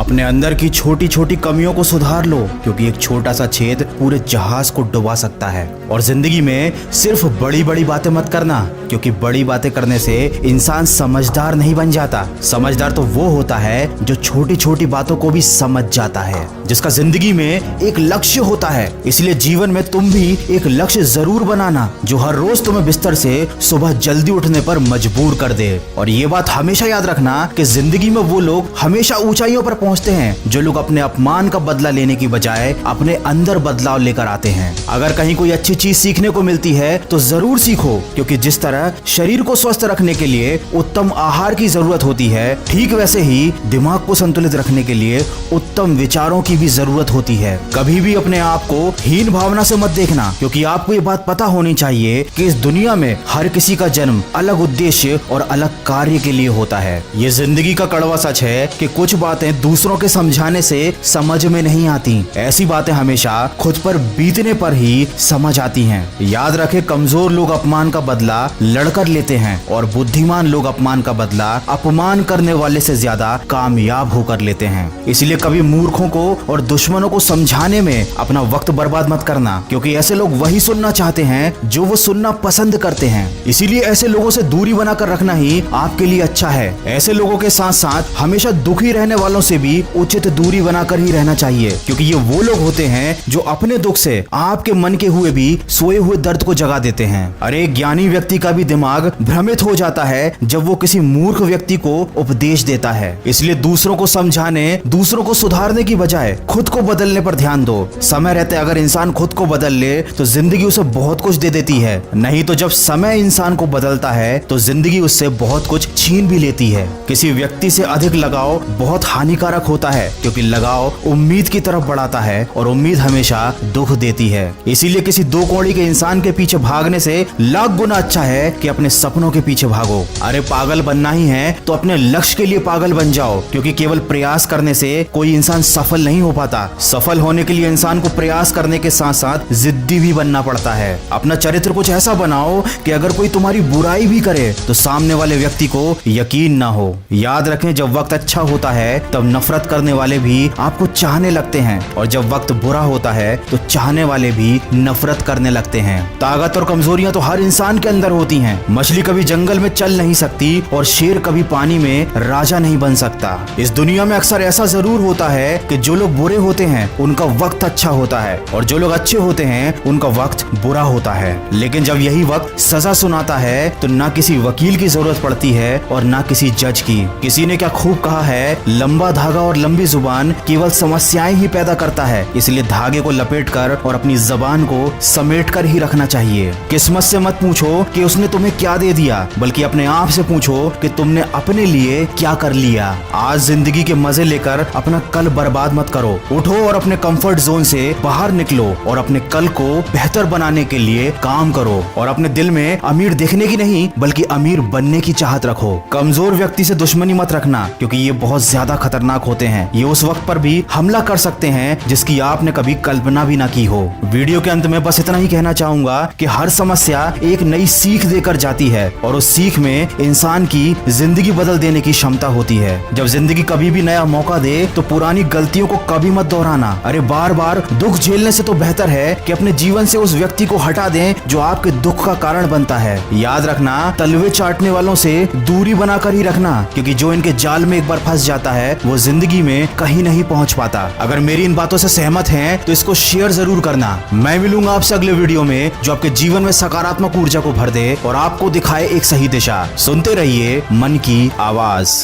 अपने अंदर की छोटी छोटी कमियों को सुधार लो, क्योंकि एक छोटा सा छेद पूरे जहाज को डुबा सकता है। और जिंदगी में सिर्फ बड़ी बड़ी बातें मत करना, क्योंकि बड़ी बातें करने से इंसान समझदार नहीं बन जाता। समझदार तो वो होता है जो छोटी छोटी बातों को भी समझ जाता है, जिसका जिंदगी में एक लक्ष्य होता है। इसलिए जीवन में तुम भी एक लक्ष्य जरूर बनाना, जो हर रोज तुम्हें बिस्तर से सुबह जल्दी उठने पर मजबूर कर दे। और ये बात हमेशा याद रखना कि जिंदगी में वो लोग हमेशा ऊंचाइयों पर पहुंचते हैं जो लोग अपने अपमान का बदला लेने की बजाय अपने अंदर बदलाव लेकर आते हैं। अगर कहीं कोई अच्छी चीज सीखने को मिलती है तो जरूर सीखो, क्योंकि जिस तरह शरीर को स्वस्थ रखने के लिए उत्तम आहार की जरूरत होती है, ठीक वैसे ही दिमाग को संतुलित रखने के लिए उत्तम विचारों की भी जरूरत होती है। कभी भी अपने आप को हीन भावना से मत देखना, क्योंकि आपको ये बात पता होनी चाहिए कि इस दुनिया में हर किसी का जन्म अलग उद्देश्य और अलग कार्य के लिए होता है। ये जिंदगी का कड़वा सच है कि कुछ बातें दूसरों के समझाने से समझ में नहीं आती। ऐसी बातें हमेशा खुद पर बीतने पर ही समझ आती हैं। याद रखें, कमजोर लोग अपमान का बदला लड़कर लेते हैं और बुद्धिमान लोग अपमान का बदला अपमान करने वाले से ज्यादा कामयाब होकर लेते हैं। इसलिए कभी मूर्खों को और दुश्मनों को समझाने में अपना वक्त बर्बाद मत करना, क्योंकि ऐसे लोग वही सुनना चाहते हैं जो वो सुनना पसंद करते हैं। इसीलिए ऐसे लोगों से दूरी बनाकर रखना ही आपके लिए अच्छा है। ऐसे लोगों के साथ साथ हमेशा दुखी रहने वालों से भी उचित दूरी बनाकर ही रहना चाहिए, क्योंकि ये वो लोग होते हैं जो अपने दुख से आपके मन के हुए भी सोए हुए दर्द को जगा देते हैं। अरे ज्ञानी व्यक्ति का भी दिमाग भ्रमित हो जाता है जब वो किसी मूर्ख व्यक्ति को उपदेश देता है। इसलिए दूसरों को समझाने, दूसरों को सुधारने की बजाय खुद को बदलने पर ध्यान दो। समय रहते अगर इंसान खुद को बदल ले तो जिंदगी उसे बहुत कुछ दे देती है, नहीं तो जब समय इंसान को बदलता है तो जिंदगी उससे बहुत कुछ छीन भी लेती है। किसी व्यक्ति से अधिक लगाव बहुत हानिकारक होता है, क्योंकि लगाव उम्मीद की तरफ बढ़ाता है और उम्मीद हमेशा दुख देती है। इसीलिए किसी दो कौड़ी के इंसान के पीछे भागने से लाख गुना अच्छा है कि अपने सपनों के पीछे भागो। अरे पागल बनना ही है तो अपने लक्ष्य के लिए पागल बन जाओ, क्योंकि केवल प्रयास करने से कोई इंसान सफल नहीं हो पाता। सफल होने के लिए इंसान को प्रयास करने के साथ साथ जिद्दी भी बनना पड़ता है। अपना चरित्र कुछ ऐसा बनाओ कि अगर कोई तुम्हारी बुराई भी करे तो सामने वाले व्यक्ति को यकीन ना हो। याद रखें, जब वक्त अच्छा होता है तब नफरत करने वाले भी आपको चाहने लगते हैं, और जब वक्त बुरा होता है तो चाहने वाले भी नफरत करने लगते हैं। ताकत और कमजोरियां तो हर इंसान के अंदर होती हैं। मछली कभी जंगल में चल नहीं सकती और शेर कभी पानी में राजा नहीं बन सकता। इस दुनिया में अक्सर ऐसा जरूर होता है कि जो लोग बुरे होते हैं उनका वक्त अच्छा होता है, और जो लोग अच्छे होते हैं उनका वक्त बुरा होता है। लेकिन जब यही वक्त सजा सुनाता है तो ना किसी वकील की जरूरत पड़ती है और ना किसी जज की। किसी ने क्या खूब कहा है, लंबा धागा और लंबी जुबान केवल समस्याएं ही पैदा करता है। इसलिए धागे को लपेटकर और अपनी जबान को समेटकर ही रखना चाहिए। किस्मत से मत पूछो कि उसने तुम्हें क्या दे दिया, बल्कि अपने आप से पूछो कि तुमने अपने लिए क्या कर लिया। आज जिंदगी के मजे लेकर अपना कल बर्बाद मत करो। उठो और अपने कंफर्ट जोन से बाहर निकलो और अपने कल को बेहतर बनाने के लिए काम करो। और अपने दिल में अमीर दिखने की नहीं बल्कि अमीर बनने की चाहत रखो। कमजोर व्यक्ति से दुश्मनी मत रखना, क्योंकि ये बहुत ज्यादा खतरनाक होते हैं। ये उस वक्त पर भी हमला कर सकते हैं जिसकी आपने कभी कल्पना भी ना की हो। वीडियो के अंत में बस इतना ही कहना चाहूंगा कि हर समस्या एक नई सीख देकर जाती है, और उस सीख में इंसान की जिंदगी बदल देने की क्षमता होती है। जब जिंदगी कभी भी नया मौका दे तो पुरानी गलतियों को कभी मत दोहराना। अरे बार बार दुख झेलने से तो बेहतर है कि अपने जीवन से उस व्यक्ति को हटा दें जो आपके दुख का कारण बनता है। याद रखना, तलवे चाटने वालों से दूरी बनाकर ही रखना, क्योंकि जो इनके जाल में एक बार फंस जाता है वो जिंदगी में कहीं नहीं पहुंच पाता। अगर मेरी इन बातों से सहमत हैं तो इसको शेयर जरूर करना। मैं मिलूंगा आपसे अगले वीडियो में जो आपके जीवन में सकारात्मक ऊर्जा को भर दे और आपको दिखाए एक सही दिशा। सुनते रहिए मन की आवाज।